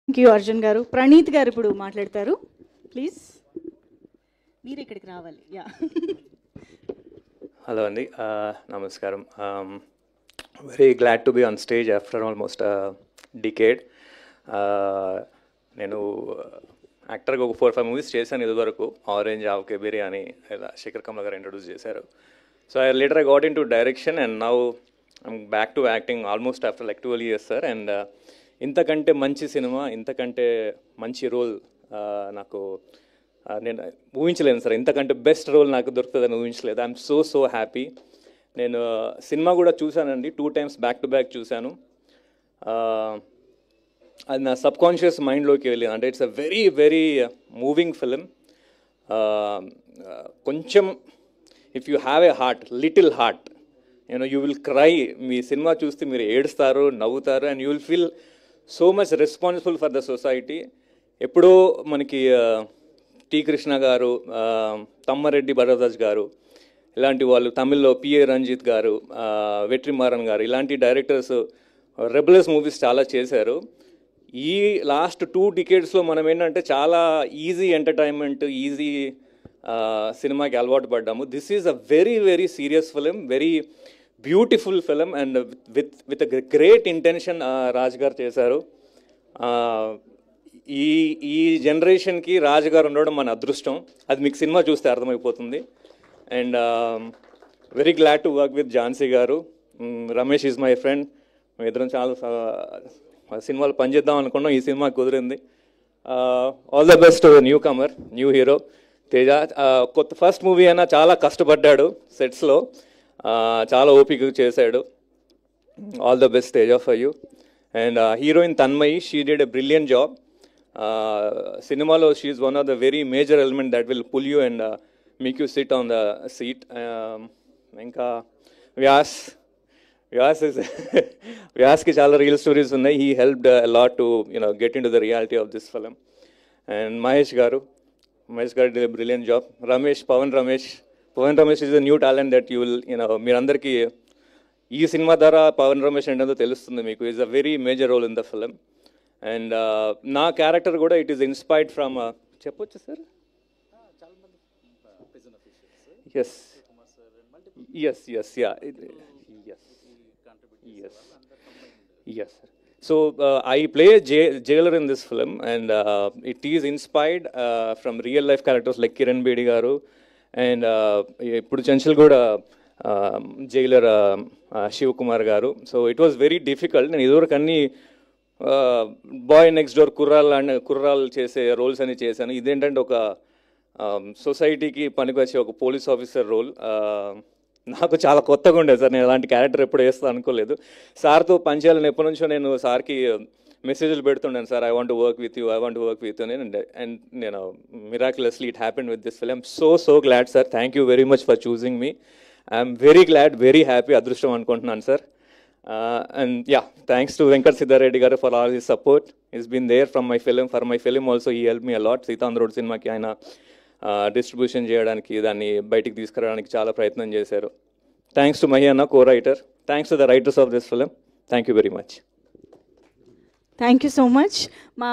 Thank you Arjun గారు. ప్రణీత్ గారు ఇప్పుడు మాట్లాడతారు, ప్లీజ్. మీరు ఇక్కడికి రావాలి. యా. హలో అండి, నమస్కారం. Very glad to be on stage after almost decade. నేను యాక్టర్గా ఒక 4-5 మూవీస్ చేశాను ఇదివరకు. ఆరెంజ్, ఆవకే బిర్యానీ, ఇలా శేఖర్ కమల గారు ఇంట్రొడ్యూస్ చేశారు. So I got into direction and now I'm back to acting almost after like 12 years, sir. And ఇంతకంటే మంచి సినిమా, ఇంతకంటే మంచి రోల్ నాకు నేను ఊహించలేను సార్. ఇంతకంటే బెస్ట్ రోల్ నాకు దొరుకుతుందని ఊహించలేదు. I'm so happy. నేను సినిమా కూడా చూశానండి, 2 times బ్యాక్ టు బ్యాక్ చూశాను. అది నా సబ్కాన్షియస్ మైండ్లోకి వెళ్ళింది. అంటే it's a very moving film. కొంచెం if you have a heart, little heart, you will cry. మీ సినిమా చూస్తే మీరు ఏడుస్తారు, నవ్వుతారు, and you will feel so much responsible for the society. ఎప్పుడో మనకి టి కృష్ణ గారు, తమ్మారెడ్డి భరద్వాజ్ గారు ఇలాంటి వాళ్ళు, తమిళ్లో పిఏ రంజిత్ గారు, వెట్రిమారన్ గారు, ఇలాంటి డైరెక్టర్స్ రెబలస్ మూవీస్ చాలా చేశారు. ఈ లాస్ట్ 2 decades మనం ఏంటంటే చాలా ఈజీ ఎంటర్టైన్మెంట్, ఈజీ సినిమాకి అలవాటు పడ్డాము. This is a very serious film, very beautiful film, and with great intention Raj గారు చేశారు. ఈ జనరేషన్కి రాజు గారు ఉండడం మన అదృష్టం. అది మీకు సినిమా చూస్తే అర్థమైపోతుంది. And very glad to work with Jhansi garu. Ramesh is my friend. మేము ఇద్దరం చాలా సినిమాలు పనిచేద్దాం అనుకున్నాం, ఈ సినిమా కుదిరింది. All the best newcomer, new hero Teja. కొత్త ఫస్ట్ మూవీ అయినా చాలా కష్టపడ్డాడు సెట్స్లో, చాలా ఓపిక చేశాడు. All the best Teja for you. And heroine Tanmayi, she did a brilliant job. సినిమాలో she is one of the very major element that will pull you and make you sit on the seat. ఇంకా వ్యాస్కి చాలా real stories ఉన్నాయి. He helped lot to get in to the reality of this film. And Mahesh garu did a brilliant job. Pawan Ramesh is a new talent that you will, మీరందరికీ ఈ cinema ద్వారా పవన్ రమేష్ ఏంటో తెలుస్తుంది మీకు. Is a very major role in the film. And నా character కూడా it is inspired from, చెప్పొచ్చు sir? Yes. So I play a jailer in this film, and it is inspired from real life characters like Kiran Bedi garu, and ippudu Chanchalgooda jailer Shiv Kumar garu. So it was very difficult. నేను ఇదివరకు అన్ని bye next door కుర్రాలు చేసే roles అని చేశాను. ఇదేంటంటే ఒక సొసైటీకి పనికొచ్చే ఒక పోలీస్ ఆఫీసర్ రోల్. నాకు చాలా కొత్తగా ఉండేది సార్. నేను అలాంటి క్యారెక్టర్ ఎప్పుడు వేస్తాను అనుకోలేదు. సార్తో పనిచేయాలని ఎప్పటి నుంచో నేను సార్కి మెసేజ్లు పెడుతుండాను, sir I want to work with you and నేను మిరాక్యులస్లీ it happened with this film. So glad sir. Thank you very much for choosing me. I'm very glad, very happy, అదృష్టం అనుకుంటున్నాను sir. And thanks to Venkat Siddhareddy garu for all his support. Is been there for my film also. He help me a lot. Seethandhra road సినిమాకి ఆయన distribution చేయడానికి, దాన్ని బయటికి తీసుకురావడానికి చాలా ప్రయత్నం చేశారు. థ్యాంక్స్ టు మహి అన్న, co-writer. Thanks to the writers of this film. Thank you very much. Thank you so much. మా